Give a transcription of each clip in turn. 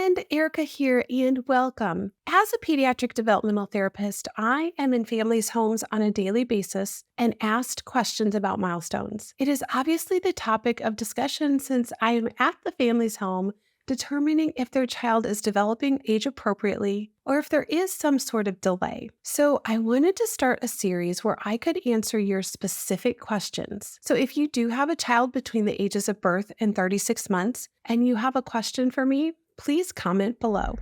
friend, Erica here, and welcome. As a pediatric developmental therapist, I am in families' homes on a daily basis and asked questions about milestones. It is obviously the topic of discussion since I am at the family's home determining if their child is developing age appropriately or if there is some sort of delay. So I wanted to start a series where I could answer your specific questions. So if you do have a child between the ages of birth and 36 months and you have a question for me, please comment below.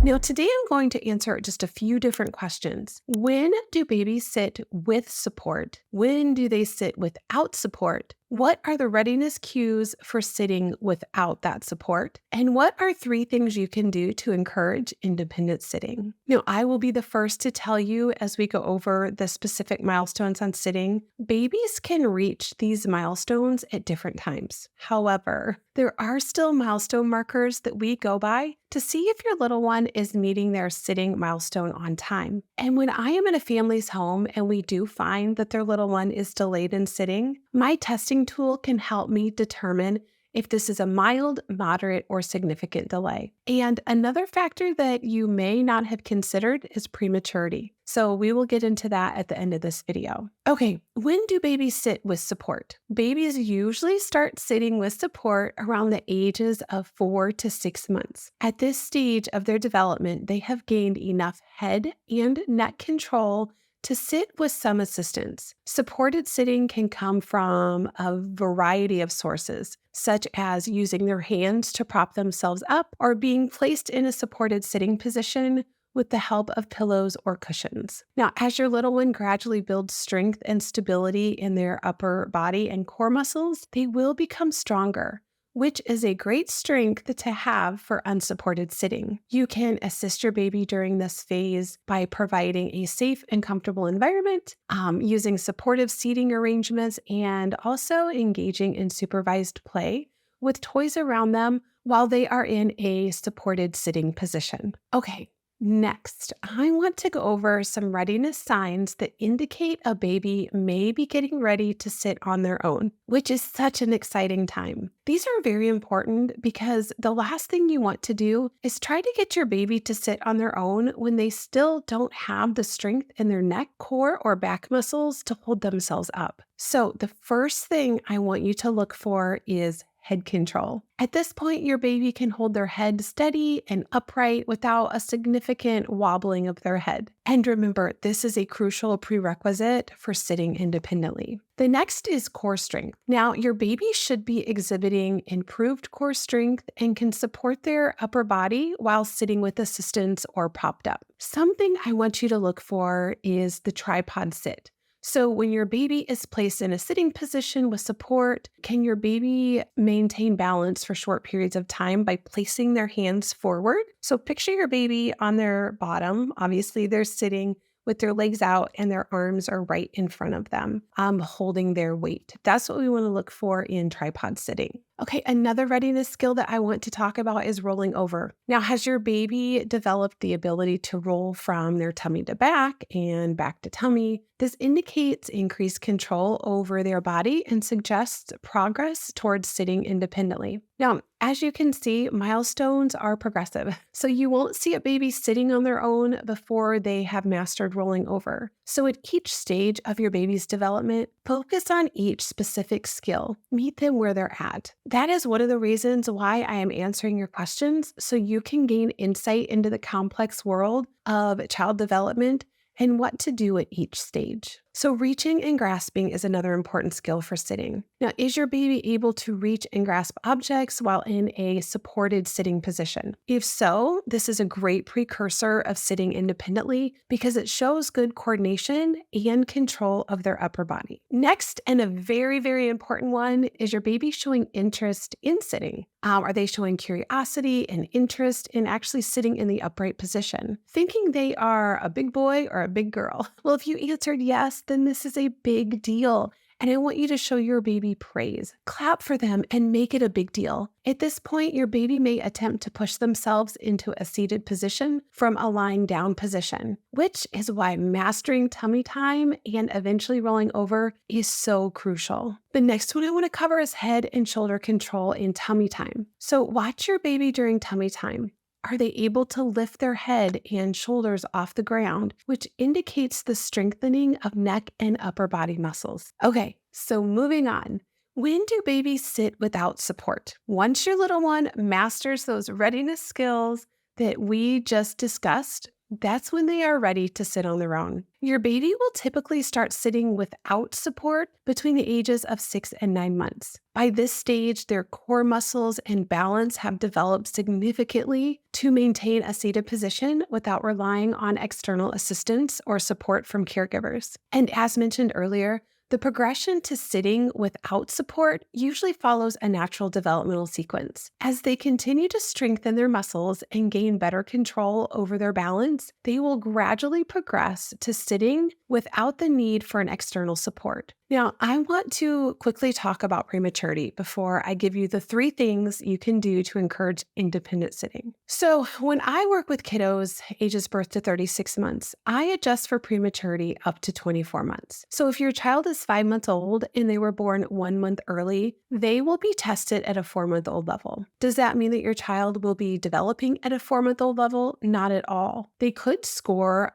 Now, today I'm going to answer just a few different questions. When do babies sit with support? When do they sit without support? What are the readiness cues for sitting without that support? And what are 3 things you can do to encourage independent sitting? Now, I will be the first to tell you as we go over the specific milestones on sitting, babies can reach these milestones at different times. However, there are still milestone markers that we go by to see if your little one is meeting their sitting milestone on time. And when I am in a family's home and we do find that their little one is delayed in sitting, my testing tool can help me determine if this is a mild, moderate, or significant delay. And another factor that you may not have considered is prematurity. So we will get into that at the end of this video. Okay, when do babies sit with support? Babies usually start sitting with support around the ages of 4 to 6 months. At this stage of their development, they have gained enough head and neck control to sit with some assistance. Supported sitting can come from a variety of sources, such as using their hands to prop themselves up or being placed in a supported sitting position with the help of pillows or cushions. Now, as your little one gradually builds strength and stability in their upper body and core muscles, they will become stronger, which is a great strength to have for unsupported sitting. You can assist your baby during this phase by providing a safe and comfortable environment, using supportive seating arrangements, and also engaging in supervised play with toys around them while they are in a supported sitting position. Okay. Next, I want to go over some readiness signs that indicate a baby may be getting ready to sit on their own, which is such an exciting time. These are very important because the last thing you want to do is try to get your baby to sit on their own when they still don't have the strength in their neck, core, or back muscles to hold themselves up. So the first thing I want you to look for is head control. At this point, your baby can hold their head steady and upright without a significant wobbling of their head. And remember, this is a crucial prerequisite for sitting independently. The next is core strength. Now, your baby should be exhibiting improved core strength and can support their upper body while sitting with assistance or propped up. Something I want you to look for is the tripod sit. So when your baby is placed in a sitting position with support, can your baby maintain balance for short periods of time by placing their hands forward? So picture your baby on their bottom. Obviously, they're sitting with their legs out and their arms are right in front of them, holding their weight. That's what we want to look for in tripod sitting. Okay, another readiness skill that I want to talk about is rolling over. Now, has your baby developed the ability to roll from their tummy to back and back to tummy? This indicates increased control over their body and suggests progress towards sitting independently. Now, as you can see, milestones are progressive, so you won't see a baby sitting on their own before they have mastered rolling over. So at each stage of your baby's development, focus on each specific skill. Meet them where they're at. That is one of the reasons why I am answering your questions, so you can gain insight into the complex world of child development and what to do at each stage. So reaching and grasping is another important skill for sitting. Now, is your baby able to reach and grasp objects while in a supported sitting position? If so, this is a great precursor of sitting independently because it shows good coordination and control of their upper body. Next, and a very, very important one, is your baby showing interest in sitting? Are they showing curiosity and interest in actually sitting in the upright position, thinking they are a big boy or a big girl? Well, if you answered yes, then this is a big deal And I want you to show your baby praise. Clap for them and make it a big deal. At this point, your baby may attempt to push themselves into a seated position from a lying down position, which is why mastering tummy time and eventually rolling over is so crucial. The next one I want to cover is head and shoulder control in tummy time. So watch your baby during tummy time. Are they able to lift their head and shoulders off the ground, which indicates the strengthening of neck and upper body muscles? Okay, so moving on. When do babies sit without support? Once your little one masters those readiness skills that we just discussed, that's when they are ready to sit on their own. Your baby will typically start sitting without support between the ages of 6 and 9 months. By this stage, their core muscles and balance have developed significantly to maintain a seated position without relying on external assistance or support from caregivers. And as mentioned earlier, the progression to sitting without support usually follows a natural developmental sequence. As they continue to strengthen their muscles and gain better control over their balance, they will gradually progress to sitting without the need for an external support. Now, I want to quickly talk about prematurity before I give you the 3 things you can do to encourage independent sitting. So, when I work with kiddos ages birth to 36 months, I adjust for prematurity up to 24 months. So, if your child is 5 months old and they were born 1 month early, they will be tested at a 4-month-old level. Does that mean that your child will be developing at a 4-month-old level? Not at all. They could score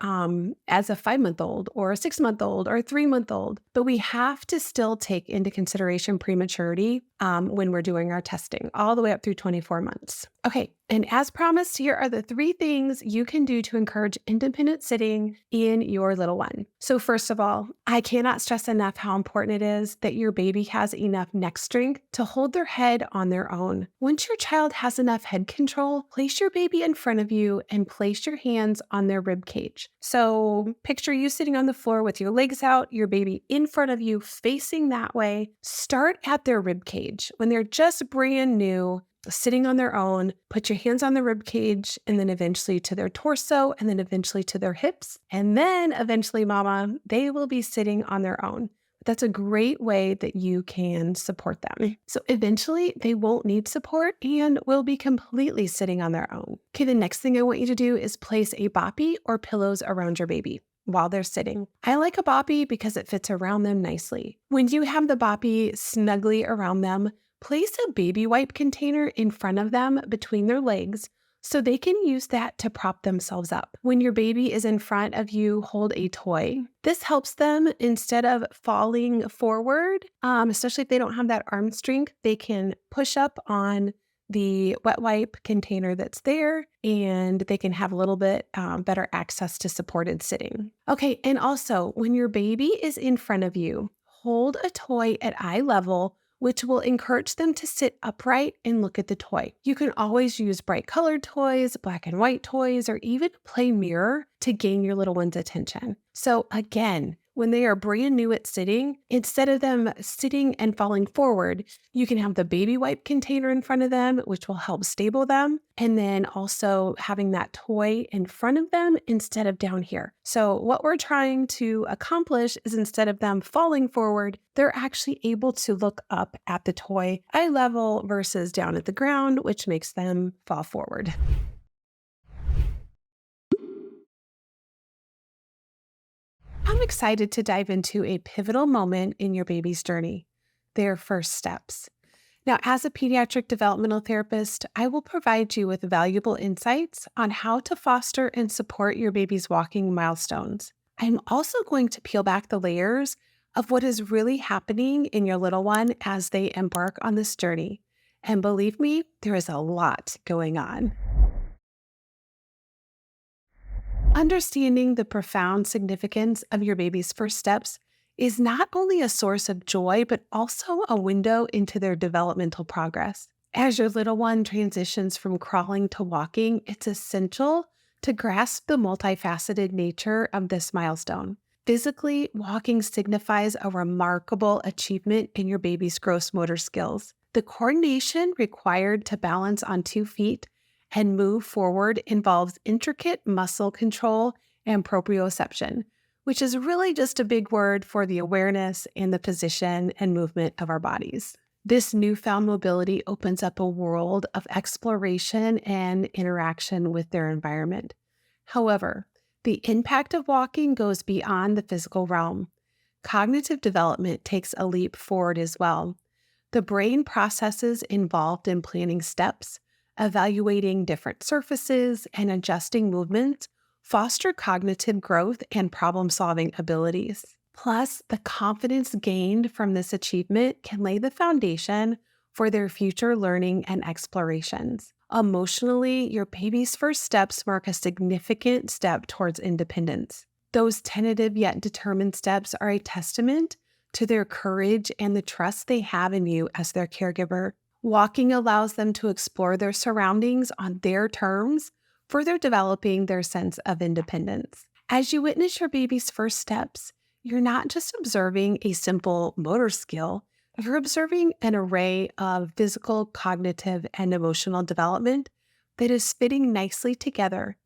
as a 5-month-old or a 6-month-old or a 3-month-old, but we have to still take into consideration prematurity when we're doing our testing, all the way up through 24 months. Okay, and as promised, here are the 3 things you can do to encourage independent sitting in your little one. So first of all, I cannot stress enough how important it is that your baby has enough neck strength to hold their head on their own. Once your child has enough head control, place your baby in front of you and place your hands on their rib cage. So picture you sitting on the floor with your legs out, your baby in front of you facing that way. Start at their rib cage. When they're just brand new, sitting on their own, put your hands on the rib cage and then eventually to their torso and then eventually to their hips. And then eventually, mama, they will be sitting on their own. That's a great way that you can support them. So eventually they won't need support and will be completely sitting on their own. Okay, the next thing I want you to do is place a boppy or pillows around your baby while they're sitting. I like a boppy because it fits around them nicely. When you have the boppy snugly around them, place a baby wipe container in front of them between their legs so they can use that to prop themselves up. When your baby is in front of you, hold a toy. This helps them instead of falling forward, especially if they don't have that arm strength, they can push up on the wet wipe container that's there and they can have a little bit better access to supported sitting. Okay, and also when your baby is in front of you, hold a toy at eye level, which will encourage them to sit upright and look at the toy. You can always use bright colored toys, black and white toys, or even play mirror to gain your little one's attention. So again, when they are brand new at sitting, instead of them sitting and falling forward, you can have the baby wipe container in front of them, which will help stable them. And then also having that toy in front of them instead of down here. So what we're trying to accomplish is instead of them falling forward, they're actually able to look up at the toy eye level versus down at the ground, which makes them fall forward. I'm excited to dive into a pivotal moment in your baby's journey, their first steps. Now, as a pediatric developmental therapist, I will provide you with valuable insights on how to foster and support your baby's walking milestones. I'm also going to peel back the layers of what is really happening in your little one as they embark on this journey. And believe me, there is a lot going on. Understanding the profound significance of your baby's first steps is not only a source of joy, but also a window into their developmental progress. As your little one transitions from crawling to walking, it's essential to grasp the multifaceted nature of this milestone. Physically, walking signifies a remarkable achievement in your baby's gross motor skills. The coordination required to balance on 2 feet and move forward involves intricate muscle control and proprioception, which is really just a big word for the awareness and the position and movement of our bodies. This newfound mobility opens up a world of exploration and interaction with their environment. However, the impact of walking goes beyond the physical realm. Cognitive development takes a leap forward as well. The brain processes involved in planning steps, evaluating different surfaces, and adjusting movements foster cognitive growth and problem-solving abilities. Plus, the confidence gained from this achievement can lay the foundation for their future learning and explorations. Emotionally, your baby's first steps mark a significant step towards independence. Those tentative yet determined steps are a testament to their courage and the trust they have in you as their caregiver. Walking allows them to explore their surroundings on their terms, further developing their sense of independence. As you witness your baby's first steps, you're not just observing a simple motor skill, you're observing an array of physical, cognitive, and emotional development that is fitting nicely together.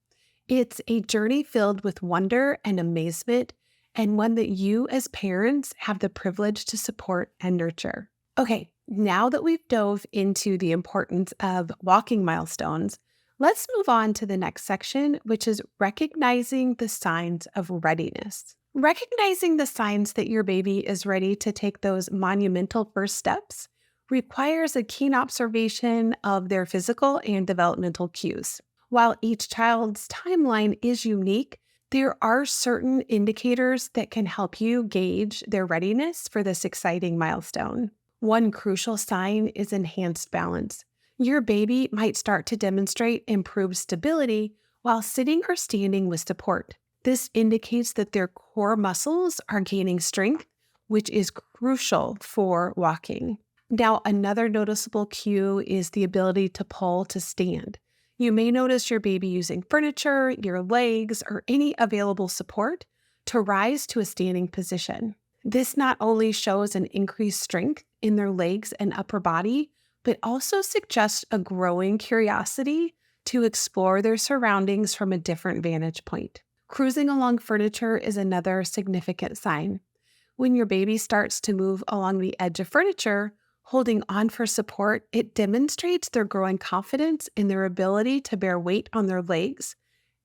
It's a journey filled with wonder and amazement, and one that you as parents have the privilege to support and nurture. Okay, now that we've dove into the importance of walking milestones, let's move on to the next section, which is recognizing the signs of readiness. Recognizing the signs that your baby is ready to take those monumental first steps requires a keen observation of their physical and developmental cues. While each child's timeline is unique, there are certain indicators that can help you gauge their readiness for this exciting milestone. One crucial sign is enhanced balance. Your baby might start to demonstrate improved stability while sitting or standing with support. This indicates that their core muscles are gaining strength, which is crucial for walking. Now, another noticeable cue is the ability to pull to stand. You may notice your baby using furniture, your legs, or any available support to rise to a standing position. This not only shows an increased strength in their legs and upper body, but also suggests a growing curiosity to explore their surroundings from a different vantage point. Cruising along furniture is another significant sign. When your baby starts to move along the edge of furniture, holding on for support, it demonstrates their growing confidence in their ability to bear weight on their legs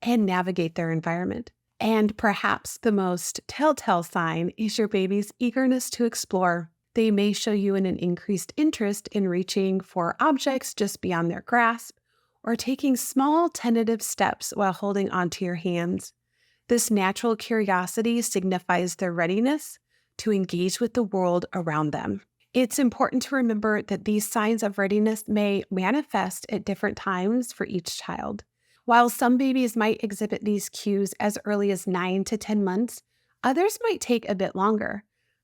and navigate their environment. And perhaps the most telltale sign is your baby's eagerness to explore. They may show you an increased interest in reaching for objects just beyond their grasp or taking small tentative steps while holding onto your hands. This natural curiosity signifies their readiness to engage with the world around them. It's important to remember that these signs of readiness may manifest at different times for each child. While some babies might exhibit these cues as early as 9 to 10 months, others might take a bit longer.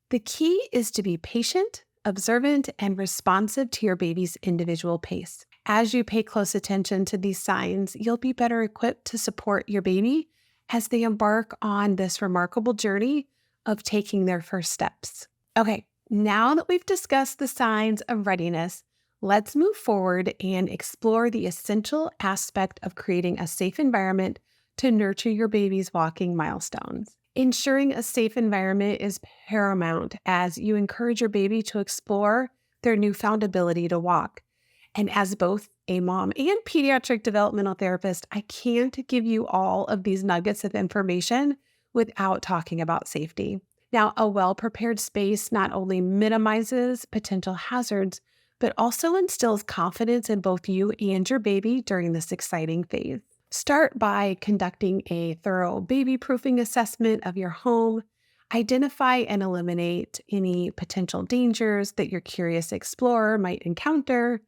The key is to be patient, observant, and responsive to your baby's individual pace. As you pay close attention to these signs, you'll be better equipped to support your baby as they embark on this remarkable journey of taking their first steps. Okay, now that we've discussed the signs of readiness, let's move forward and explore the essential aspect of creating a safe environment to nurture your baby's walking milestones. Ensuring a safe environment is paramount as you encourage your baby to explore their newfound ability to walk. And as both a mom and pediatric developmental therapist, I can't give you all of these nuggets of information without talking about safety. Now, a well-prepared space not only minimizes potential hazards, but also instills confidence in both you and your baby during this exciting phase. Start by conducting a thorough baby-proofing assessment of your home. Identify and eliminate any potential dangers that your curious explorer might encounter.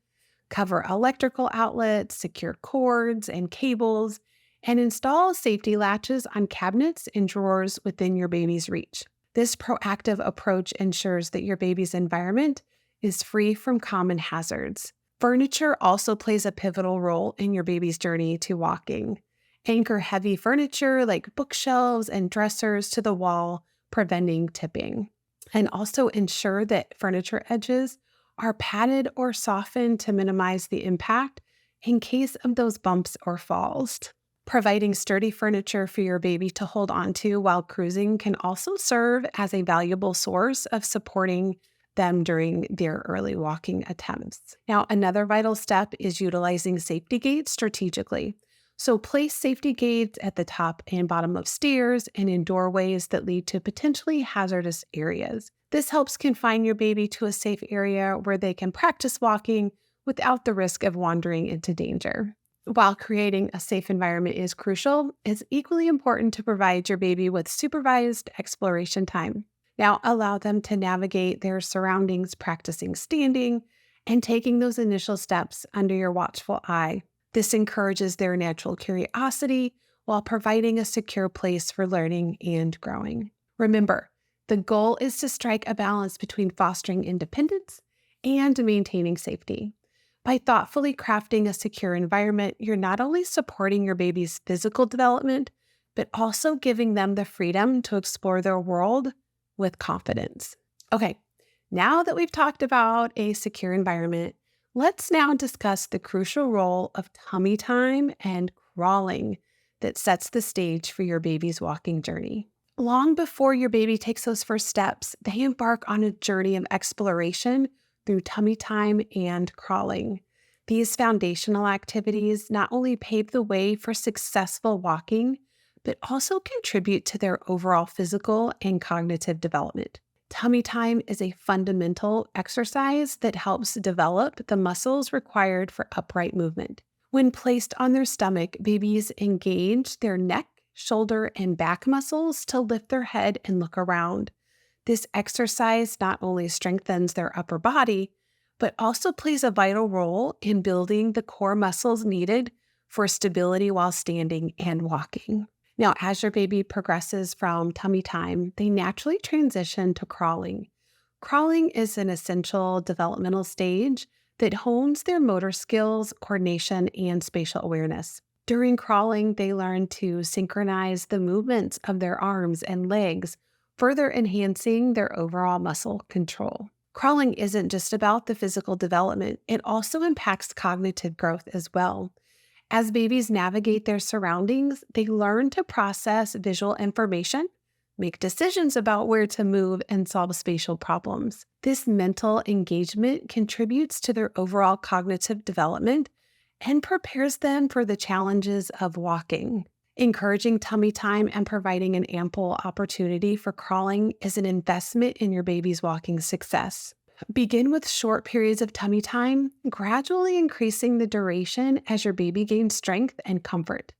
Cover electrical outlets, secure cords and cables, and install safety latches on cabinets and drawers within your baby's reach. This proactive approach ensures that your baby's environment is free from common hazards. Furniture also plays a pivotal role in your baby's journey to walking. Anchor heavy furniture like bookshelves and dressers to the wall, preventing tipping. And also ensure that furniture edges are padded or softened to minimize the impact in case of those bumps or falls. Providing sturdy furniture for your baby to hold onto while cruising can also serve as a valuable source of supporting them during their early walking attempts. Now, another vital step is utilizing safety gates strategically. So place safety gates at the top and bottom of stairs and in doorways that lead to potentially hazardous areas. This helps confine your baby to a safe area where they can practice walking without the risk of wandering into danger. While creating a safe environment is crucial, it's equally important to provide your baby with supervised exploration time. Now, allow them to navigate their surroundings, practicing standing and taking those initial steps under your watchful eye. This encourages their natural curiosity while providing a secure place for learning and growing. Remember, the goal is to strike a balance between fostering independence and maintaining safety. By thoughtfully crafting a secure environment, you're not only supporting your baby's physical development, but also giving them the freedom to explore their world with confidence. Okay, now that we've talked about a secure environment, let's now discuss the crucial role of tummy time and crawling that sets the stage for your baby's walking journey. Long before your baby takes those first steps, they embark on a journey of exploration through tummy time and crawling. These foundational activities not only pave the way for successful walking, but also contribute to their overall physical and cognitive development. Tummy time is a fundamental exercise that helps develop the muscles required for upright movement. When placed on their stomach, babies engage their neck, shoulder, and back muscles to lift their head and look around. This exercise not only strengthens their upper body, but also plays a vital role in building the core muscles needed for stability while standing and walking. Now, as your baby progresses from tummy time, they naturally transition to crawling. Crawling is an essential developmental stage that hones their motor skills, coordination, and spatial awareness. During crawling, they learn to synchronize the movements of their arms and legs, further enhancing their overall muscle control. Crawling isn't just about the physical development, it also impacts cognitive growth as well. As babies navigate their surroundings, they learn to process visual information, make decisions about where to move, and solve spatial problems. This mental engagement contributes to their overall cognitive development and prepares them for the challenges of walking. Encouraging tummy time and providing an ample opportunity for crawling is an investment in your baby's walking success. Begin with short periods of tummy time, gradually increasing the duration as your baby gains strength and comfort.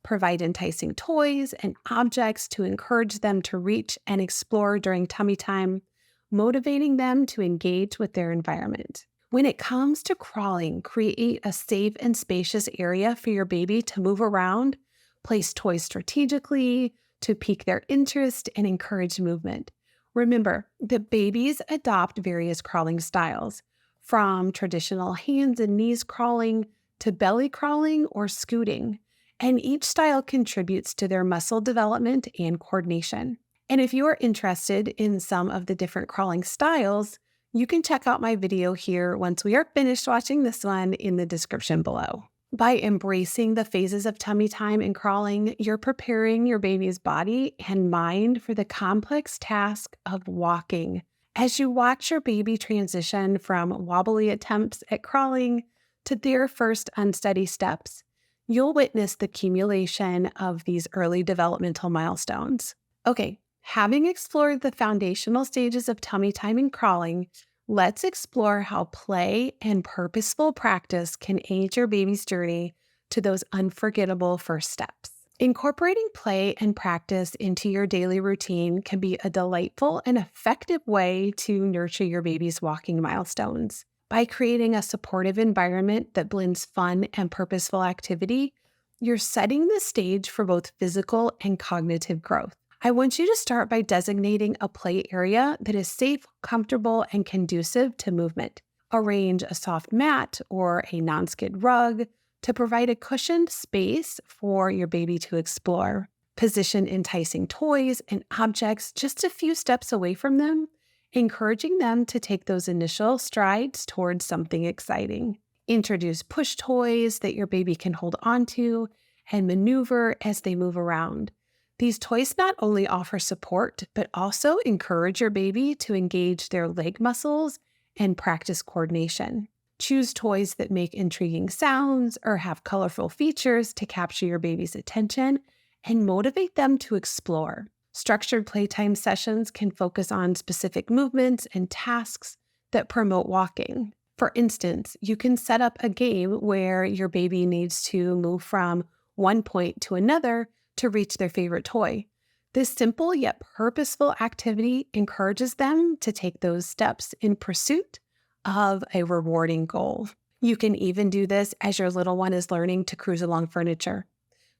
Provide enticing toys and objects to encourage them to reach and explore during tummy time, motivating them to engage with their environment. When it comes to crawling, create a safe and spacious area for your baby to move around. Place toys strategically to pique their interest and encourage movement. Remember that babies adopt various crawling styles, from traditional hands and knees crawling to belly crawling or scooting, and each style contributes to their muscle development and coordination. And if you are interested in some of the different crawling styles, you can check out my video here once we are finished watching this one in the description below. By embracing the phases of tummy time and crawling, you're preparing your baby's body and mind for the complex task of walking. As you watch your baby transition from wobbly attempts at crawling to their first unsteady steps, you'll witness the accumulation of these early developmental milestones. Okay, having explored the foundational stages of tummy time and crawling, let's explore how play and purposeful practice can aid your baby's journey to those unforgettable first steps. Incorporating play and practice into your daily routine can be a delightful and effective way to nurture your baby's walking milestones. By creating a supportive environment that blends fun and purposeful activity, you're setting the stage for both physical and cognitive growth. I want you to start by designating a play area that is safe, comfortable, and conducive to movement. Arrange a soft mat or a non-skid rug to provide a cushioned space for your baby to explore. Position enticing toys and objects just a few steps away from them, encouraging them to take those initial strides towards something exciting. Introduce push toys that your baby can hold onto and maneuver as they move around. These toys not only offer support, but also encourage your baby to engage their leg muscles and practice coordination. Choose toys that make intriguing sounds or have colorful features to capture your baby's attention and motivate them to explore. Structured playtime sessions can focus on specific movements and tasks that promote walking. For instance, you can set up a game where your baby needs to move from one point to another to reach their favorite toy. This simple yet purposeful activity encourages them to take those steps in pursuit of a rewarding goal. You can even do this as your little one is learning to cruise along furniture.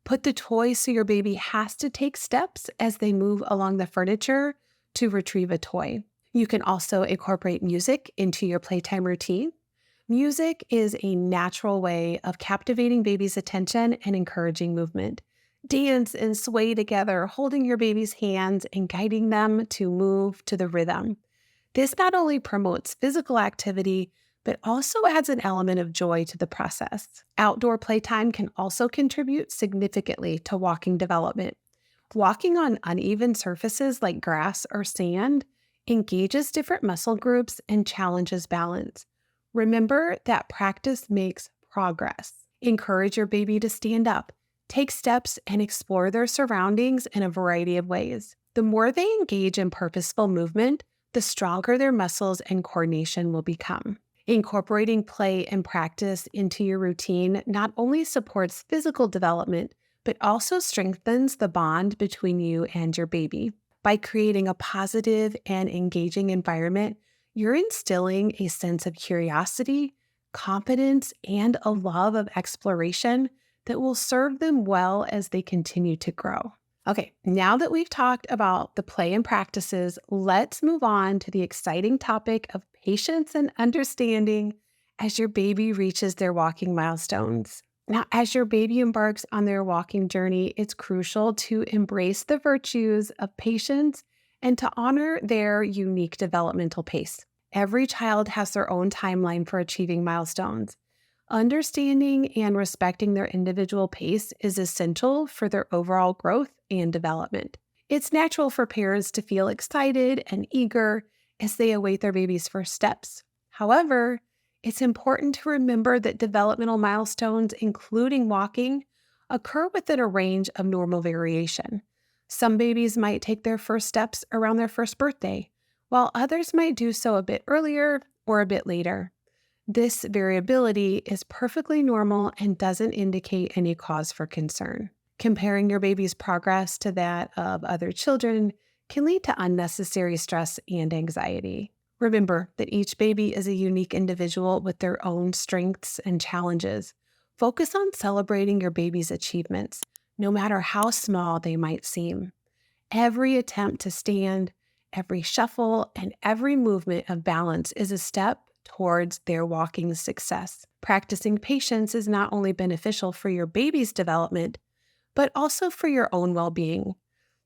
Put the toy so your baby has to take steps as they move along the furniture to retrieve a toy. You can also incorporate music into your playtime routine. Music is a natural way of captivating baby's attention and encouraging movement. Dance and sway together, holding your baby's hands and guiding them to move to the rhythm. This not only promotes physical activity, but also adds an element of joy to the process. Outdoor playtime can also contribute significantly to walking development. Walking on uneven surfaces like grass or sand engages different muscle groups and challenges balance. Remember that practice makes progress. Encourage your baby to stand up, take steps, and explore their surroundings in a variety of ways. The more they engage in purposeful movement, the stronger their muscles and coordination will become. Incorporating play and practice into your routine not only supports physical development, but also strengthens the bond between you and your baby. By creating a positive and engaging environment, you're instilling a sense of curiosity, confidence, and a love of exploration that will serve them well as they continue to grow. Okay, now that we've talked about the play and practices, let's move on to the exciting topic of patience and understanding as your baby reaches their walking milestones. Now, as your baby embarks on their walking journey, it's crucial to embrace the virtues of patience and to honor their unique developmental pace. Every child has their own timeline for achieving milestones. Understanding and respecting their individual pace is essential for their overall growth and development. It's natural for parents to feel excited and eager as they await their baby's first steps. However, it's important to remember that developmental milestones, including walking, occur within a range of normal variation. Some babies might take their first steps around their first birthday, while others might do so a bit earlier or a bit later. This variability is perfectly normal and doesn't indicate any cause for concern. Comparing your baby's progress to that of other children can lead to unnecessary stress and anxiety. Remember that each baby is a unique individual with their own strengths and challenges. Focus on celebrating your baby's achievements, no matter how small they might seem. Every attempt to stand, every shuffle, and every movement of balance is a step towards their walking success. Practicing patience is not only beneficial for your baby's development, but also for your own well-being.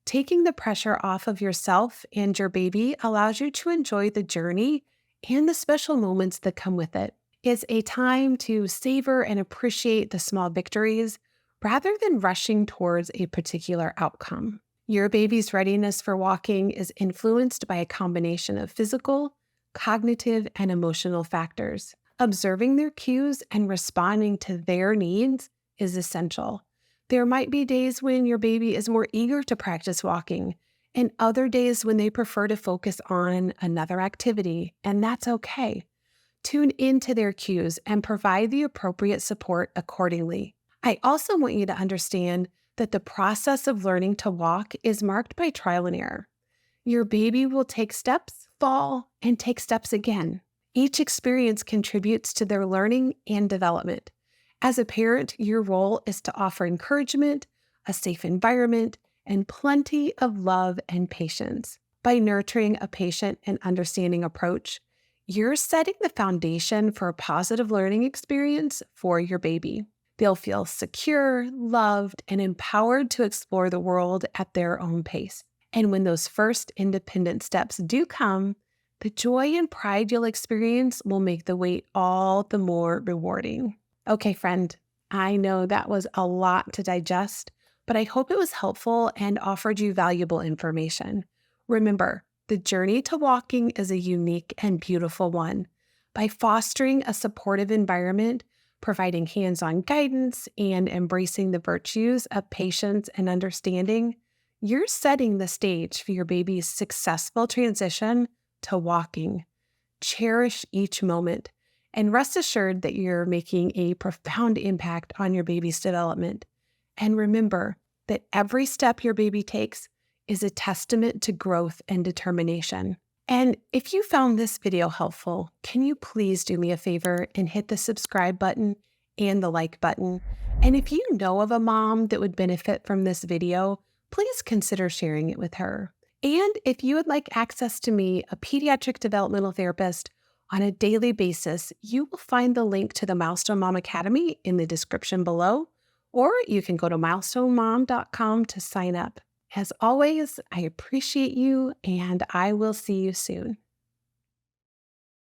Taking the pressure off of yourself and your baby allows you to enjoy the journey and the special moments that come with it. It's a time to savor and appreciate the small victories rather than rushing towards a particular outcome. Your baby's readiness for walking is influenced by a combination of physical, cognitive, and emotional factors. Observing their cues and responding to their needs is essential. There might be days when your baby is more eager to practice walking, and other days when they prefer to focus on another activity, and that's okay. Tune into their cues and provide the appropriate support accordingly. I also want you to understand that the process of learning to walk is marked by trial and error. Your baby will take steps, fall, and take steps again. Each experience contributes to their learning and development. As a parent, your role is to offer encouragement, a safe environment, and plenty of love and patience. By nurturing a patient and understanding approach, you're setting the foundation for a positive learning experience for your baby. They'll feel secure, loved, and empowered to explore the world at their own pace. And when those first independent steps do come, the joy and pride you'll experience will make the wait all the more rewarding. Okay, friend, I know that was a lot to digest, but I hope it was helpful and offered you valuable information. Remember, the journey to walking is a unique and beautiful one. By fostering a supportive environment, providing hands-on guidance, and embracing the virtues of patience and understanding, you're setting the stage for your baby's successful transition to walking. Cherish each moment and rest assured that you're making a profound impact on your baby's development. And remember that every step your baby takes is a testament to growth and determination. And if you found this video helpful, can you please do me a favor and hit the subscribe button and the like button? And if you know of a mom that would benefit from this video, please consider sharing it with her. And if you would like access to me, a pediatric developmental therapist, on a daily basis, you will find the link to the Milestone Mom Academy in the description below, or you can go to milestonemom.com to sign up. As always, I appreciate you, and I will see you soon.